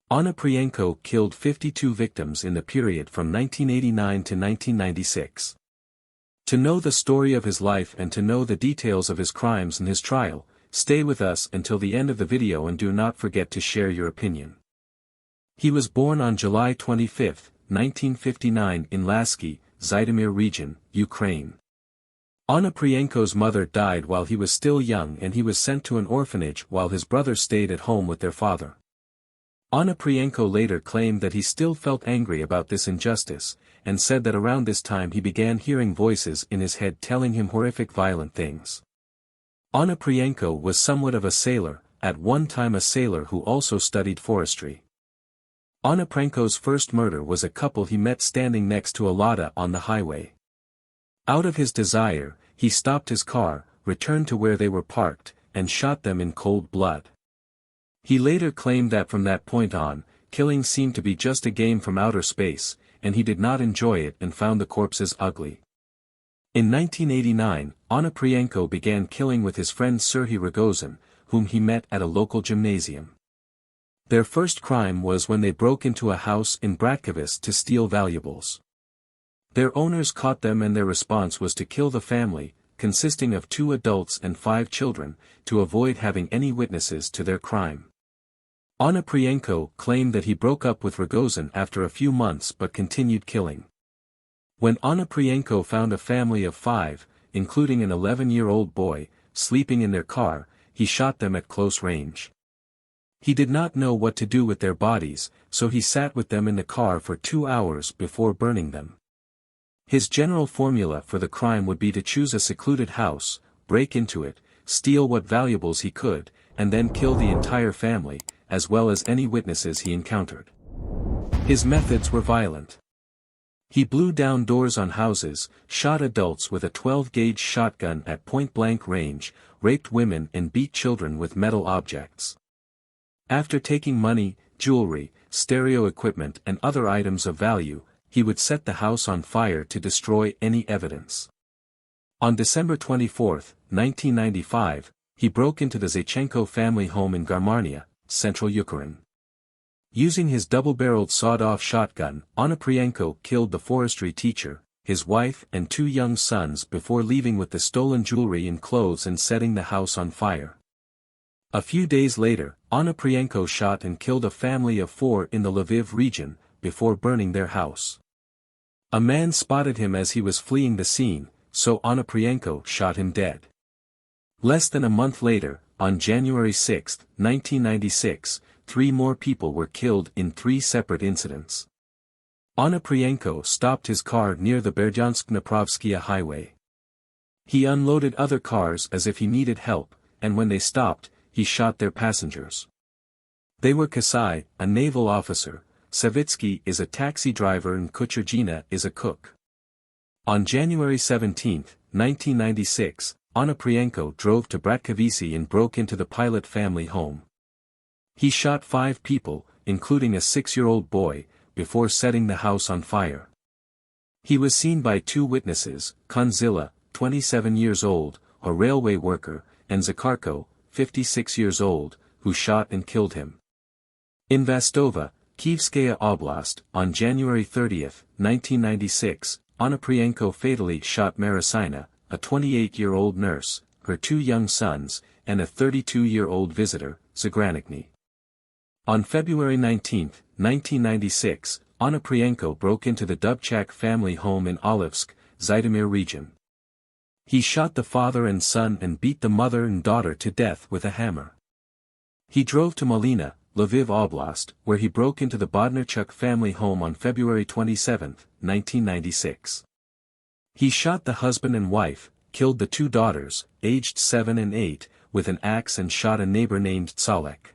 Onoprienko killed 52 victims in the period from 1989 to 1996. To know the story of his life and to know the details of his crimes and his trial, stay with us until the end of the video and do not forget to share your opinion. He was born on July 25, 1959 in Lasky, Zhytomyr region, Ukraine. Onoprienko's mother died while he was still young and he was sent to an orphanage while his brothers stayed at home with their father. Onoprienko later claimed that he still felt angry about this injustice, and said that around this time he began hearing voices in his head telling him horrific violent things. Onoprienko was somewhat of a sailor, at one time a sailor who also studied forestry. Onoprienko's first murder was a couple he met standing next to a Lada on the highway. Out of his desire, he stopped his car, returned to where they were parked, and shot them in cold blood. He later claimed that from that point on, killing seemed to be just a game from outer space, and he did not enjoy it and found the corpses ugly. In 1989, Onoprienko began killing with his friend Serhiy Rogozin, whom he met at a local gymnasium. Their first crime was when they broke into a house in Bratkovce to steal valuables. Their owners caught them and their response was to kill the family, consisting of 2 adults and 5 children, to avoid having any witnesses to their crime. Onoprienko claimed that he broke up with Rogozin after a few months but continued killing. When Onoprienko found a family of 5, including an 11-year-old boy, sleeping in their car, he shot them at close range. He did not know what to do with their bodies, so he sat with them in the car for 2 hours before burning them. His general formula for the crime would be to choose a secluded house, break into it, steal what valuables he could, and then kill the entire family, as well as any witnesses he encountered. His methods were violent. He blew down doors on houses, shot adults with a 12-gauge shotgun at point-blank range, raped women and beat children with metal objects. After taking money, jewelry, stereo equipment and other items of value, he would set the house on fire to destroy any evidence. On December 24, 1995, he broke into the Zachenko family home in Garmarnia, central Ukraine. Using his double-barreled sawed-off shotgun, Onoprienko killed the forestry teacher, his wife and 2 young sons before leaving with the stolen jewelry and clothes and setting the house on fire. A few days later, Onoprienko shot and killed a family of 4 in the Lviv region, before burning their house. A man spotted him as he was fleeing the scene, so Onoprienko shot him dead. Less than a month later, on January 6, 1996, 3 more people were killed in 3 separate incidents. Onoprienko stopped his car near the Berdyansk-Dniprovskaya highway. He unloaded other cars as if he needed help, and when they stopped, he shot their passengers. They were Kasai, a naval officer, Savitsky is a taxi driver and Kuchergina is a cook. On January 17, 1996, Onoprienko drove to Bratkovce and broke into the pilot family home. He shot 5 people, including a 6-year-old boy, before setting the house on fire. He was seen by 2 witnesses, Konzila, 27 years old, a railway worker, and Zakharko, 56 years old, who shot and killed him. In Vastova, Kievskaya Oblast, on January 30, 1996, Onoprienko fatally shot Marasina, a 28-year-old nurse, her 2 young sons, and a 32-year-old visitor, Zagranikny. On February 19, 1996, Onoprienko broke into the Dubchak family home in Olivsk, Zhytomyr region. He shot the father and son and beat the mother and daughter to death with a hammer. He drove to Malina, Lviv Oblast, where he broke into the Bodnarchuk family home on February 27, 1996. He shot the husband and wife, killed the 2 daughters, aged 7 and 8, with an axe and shot a neighbor named Tsalek.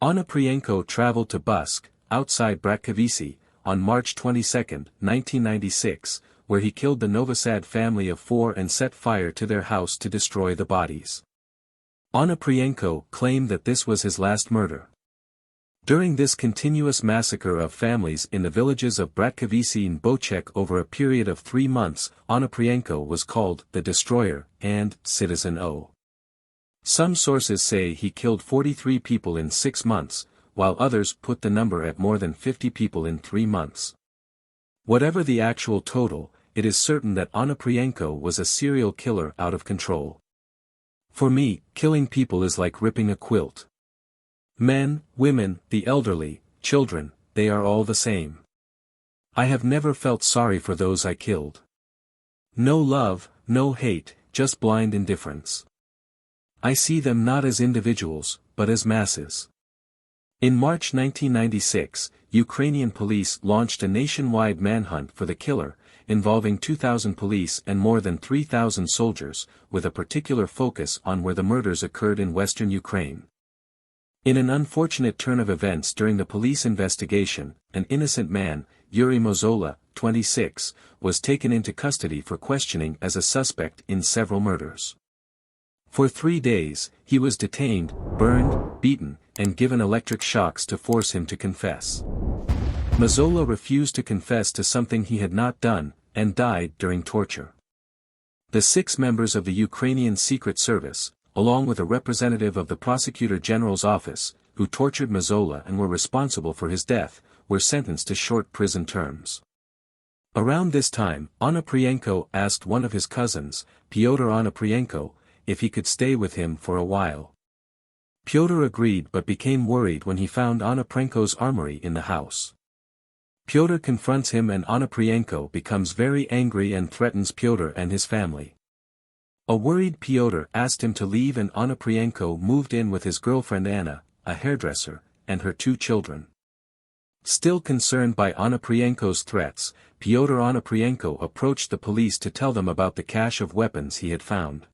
Onoprienko traveled to Busk, outside Bratkovce, on March 22, 1996, where he killed the Novosad family of 4 and set fire to their house to destroy the bodies. Onoprienko claimed that this was his last murder. During this continuous massacre of families in the villages of Bratkovce and Bochek over a period of 3 months, Onoprienko was called the Destroyer and Citizen O. Some sources say he killed 43 people in 6 months, while others put the number at more than 50 people in 3 months. Whatever the actual total, it is certain that Onoprienko was a serial killer out of control. For me, killing people is like ripping a quilt. Men, women, the elderly, children, they are all the same. I have never felt sorry for those I killed. No love, no hate, just blind indifference. I see them not as individuals, but as masses. In March 1996, Ukrainian police launched a nationwide manhunt for the killer, involving 2,000 police and more than 3,000 soldiers, with a particular focus on where the murders occurred in western Ukraine. In an unfortunate turn of events during the police investigation, an innocent man, Yuri Mozola, 26, was taken into custody for questioning as a suspect in several murders. For 3 days, he was detained, burned, beaten, and given electric shocks to force him to confess. Mozola refused to confess to something he had not done, and died during torture. The 6 members of the Ukrainian Secret Service, along with a representative of the Prosecutor General's office, who tortured Mozola and were responsible for his death, were sentenced to short prison terms. Around this time, Onoprienko asked one of his cousins, Pyotr Onoprienko, if he could stay with him for a while. Pyotr agreed but became worried when he found Onoprienko's armory in the house. Pyotr confronts him and Onoprienko becomes very angry and threatens Pyotr and his family. A worried Pyotr asked him to leave and Onoprienko moved in with his girlfriend Anna, a hairdresser, and her 2 children. Still concerned by Onoprienko's threats, Pyotr Onoprienko approached the police to tell them about the cache of weapons he had found.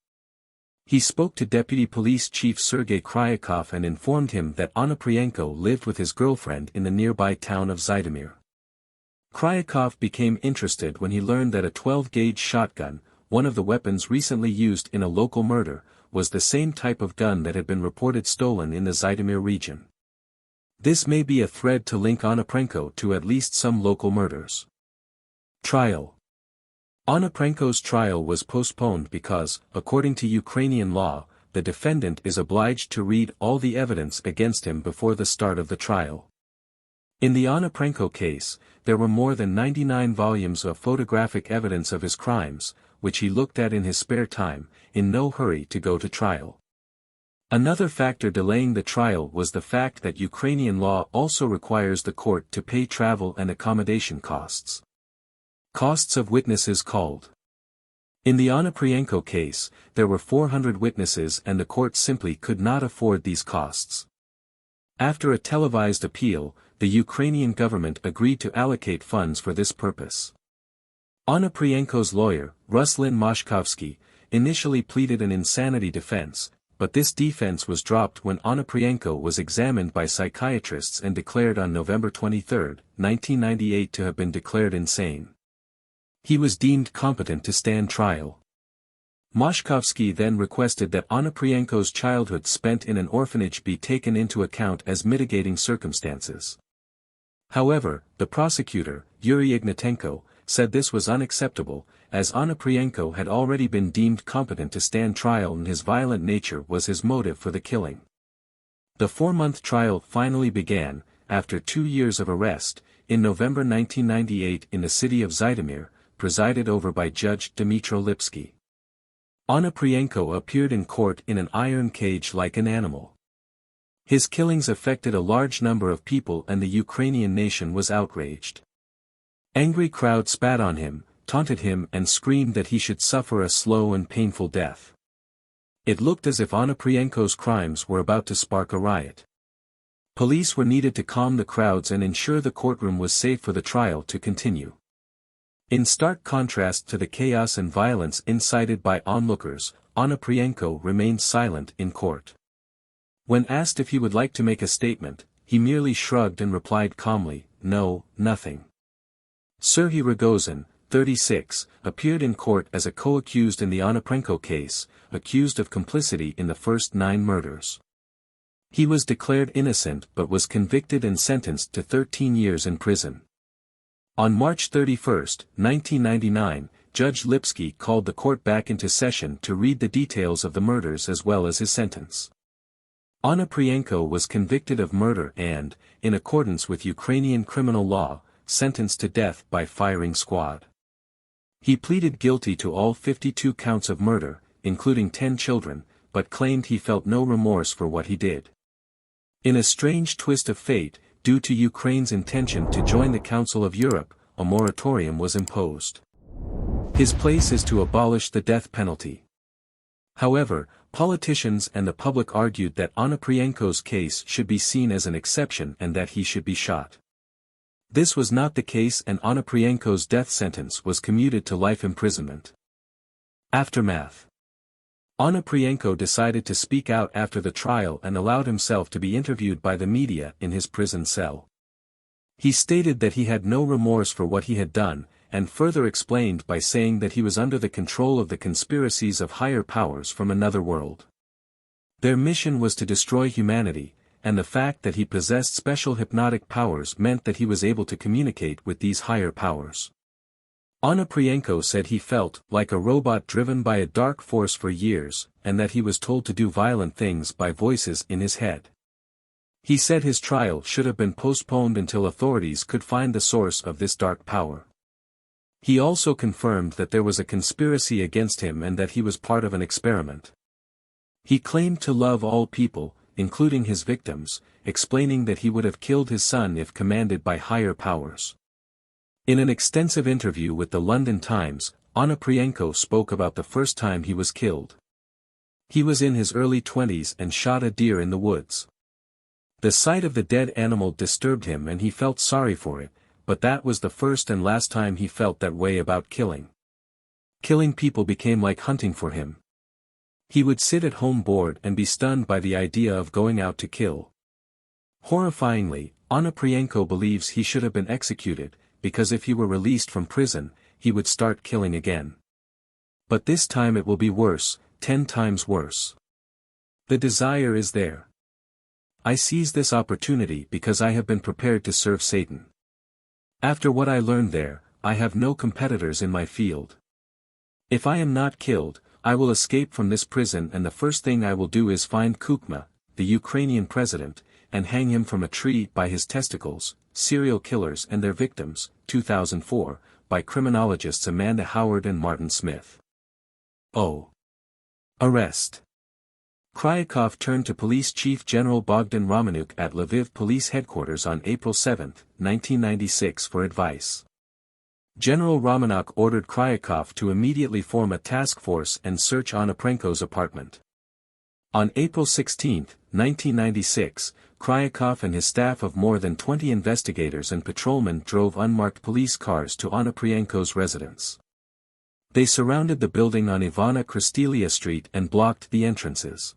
He spoke to Deputy Police Chief Sergei Kryakov and informed him that Onoprienko lived with his girlfriend in the nearby town of Zhytomyr. Kryakov became interested when he learned that a 12-gauge shotgun, one of the weapons recently used in a local murder, was the same type of gun that had been reported stolen in the Zhytomyr region. This may be a thread to link Onoprienko to at least some local murders. Trial. Onoprienko's trial was postponed because, according to Ukrainian law, the defendant is obliged to read all the evidence against him before the start of the trial. In the Onoprienko case, there were more than 99 volumes of photographic evidence of his crimes, which he looked at in his spare time, in no hurry to go to trial. Another factor delaying the trial was the fact that Ukrainian law also requires the court to pay travel and accommodation costs. Costs of witnesses called. In the Onoprienko case, there were 400 witnesses and the court simply could not afford these costs. After a televised appeal, the Ukrainian government agreed to allocate funds for this purpose. Onoprienko's lawyer, Ruslin Moshkovsky, initially pleaded an insanity defense, but this defense was dropped when Onoprienko was examined by psychiatrists and declared on November 23, 1998 to have been declared insane. He was deemed competent to stand trial. Moshkovsky then requested that Onoprienko's childhood spent in an orphanage be taken into account as mitigating circumstances. However, the prosecutor, Yuri Ignatenko, said this was unacceptable, as Onoprienko had already been deemed competent to stand trial and his violent nature was his motive for the killing. The 4-month trial finally began, after 2 years of arrest, in November 1998 in the city of Zhytomyr, presided over by Judge Dmytro Lipsky. Onoprienko appeared in court in an iron cage like an animal. His killings affected a large number of people and the Ukrainian nation was outraged. Angry crowds spat on him, taunted him and screamed that he should suffer a slow and painful death. It looked as if Onoprienko's crimes were about to spark a riot. Police were needed to calm the crowds and ensure the courtroom was safe for the trial to continue. In stark contrast to the chaos and violence incited by onlookers, Onoprienko remained silent in court. When asked if he would like to make a statement, he merely shrugged and replied calmly, "No, nothing." Serhiy Rogozin, 36, appeared in court as a co-accused in the Onoprienko case, accused of complicity in the first 9 murders. He was declared innocent but was convicted and sentenced to 13 years in prison. On March 31, 1999, Judge Lipsky called the court back into session to read the details of the murders as well as his sentence. Onoprienko was convicted of murder and, in accordance with Ukrainian criminal law, sentenced to death by firing squad. He pleaded guilty to all 52 counts of murder, including 10 children, but claimed he felt no remorse for what he did. In a strange twist of fate, due to Ukraine's intention to join the Council of Europe, a moratorium was imposed. His place is to abolish the death penalty. However, politicians and the public argued that Onoprienko's case should be seen as an exception and that he should be shot. This was not the case, and Onoprienko's death sentence was commuted to life imprisonment. Aftermath. Onoprienko decided to speak out after the trial and allowed himself to be interviewed by the media in his prison cell. He stated that he had no remorse for what he had done, and further explained by saying that he was under the control of the conspiracies of higher powers from another world. Their mission was to destroy humanity, and the fact that he possessed special hypnotic powers meant that he was able to communicate with these higher powers. Onoprienko said he felt like a robot driven by a dark force for years, and that he was told to do violent things by voices in his head. He said his trial should have been postponed until authorities could find the source of this dark power. He also confirmed that there was a conspiracy against him and that he was part of an experiment. He claimed to love all people, including his victims, explaining that he would have killed his son if commanded by higher powers. In an extensive interview with the London Times, Onoprienko spoke about the first time he was killed. He was in his early 20s and shot a deer in the woods. The sight of the dead animal disturbed him and he felt sorry for it, but that was the first and last time he felt that way about killing. Killing people became like hunting for him. He would sit at home bored and be stunned by the idea of going out to kill. Horrifyingly, Onoprienko believes he should have been executed, because if he were released from prison, he would start killing again. But this time it will be worse, 10 times worse. The desire is there. I seize this opportunity because I have been prepared to serve Satan. After what I learned there, I have no competitors in my field. If I am not killed, I will escape from this prison, and the first thing I will do is find Kukma, the Ukrainian president, and hang him from a tree by his testicles. Serial Killers and Their Victims, 2004, by criminologists Amanda Howard and Martin Smith. Oh. Arrest. Kryakov turned to Police Chief General Bogdan Romanuk at Lviv Police Headquarters on April 7, 1996 for advice. General Romanuk ordered Kryakov to immediately form a task force and search Onoprienko's apartment. On April 16, 1996, Kryakov and his staff of more than 20 investigators and patrolmen drove unmarked police cars to Onoprienko's residence. They surrounded the building on Ivana Kristelia Street and blocked the entrances.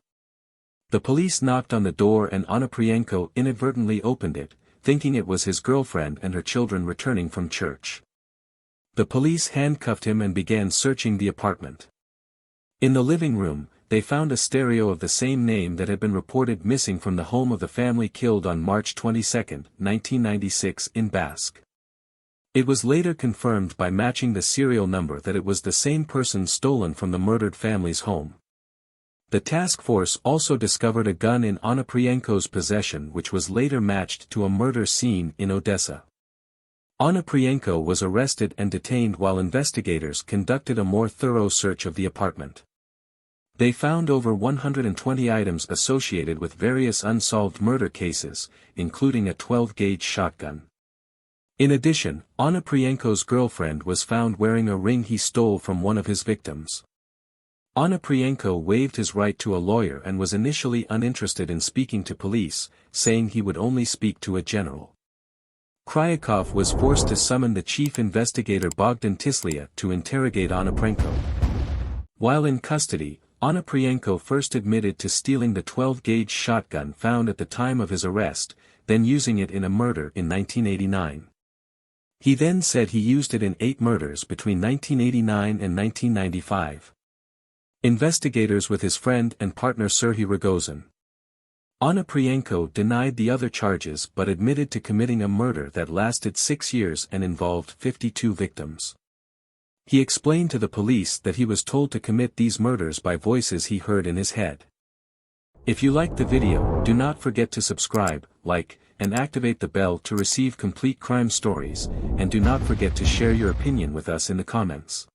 The police knocked on the door and Onoprienko inadvertently opened it, thinking it was his girlfriend and her children returning from church. The police handcuffed him and began searching the apartment. In the living room, they found a stereo of the same name that had been reported missing from the home of the family killed on March 22, 1996 in Basque. It was later confirmed by matching the serial number that it was the same person stolen from the murdered family's home. The task force also discovered a gun in Onoprienko's possession which was later matched to a murder scene in Odessa. Onoprienko was arrested and detained while investigators conducted a more thorough search of the apartment. They found over 120 items associated with various unsolved murder cases, including a 12-gauge shotgun. In addition, Onoprienko's girlfriend was found wearing a ring he stole from one of his victims. Onoprienko waived his right to a lawyer and was initially uninterested in speaking to police, saying he would only speak to a general. Kryakov was forced to summon the chief investigator Bogdan Tislia to interrogate Onoprienko. While in custody, Onoprienko first admitted to stealing the 12-gauge shotgun found at the time of his arrest, then using it in a murder in 1989. He then said he used it in 8 murders between 1989 and 1995. Investigators with his friend and partner Serhiy Rogozin. Onoprienko denied the other charges but admitted to committing a murder that lasted 6 years and involved 52 victims. He explained to the police that he was told to commit these murders by voices he heard in his head. If you liked the video, do not forget to subscribe, like, and activate the bell to receive complete crime stories, and do not forget to share your opinion with us in the comments.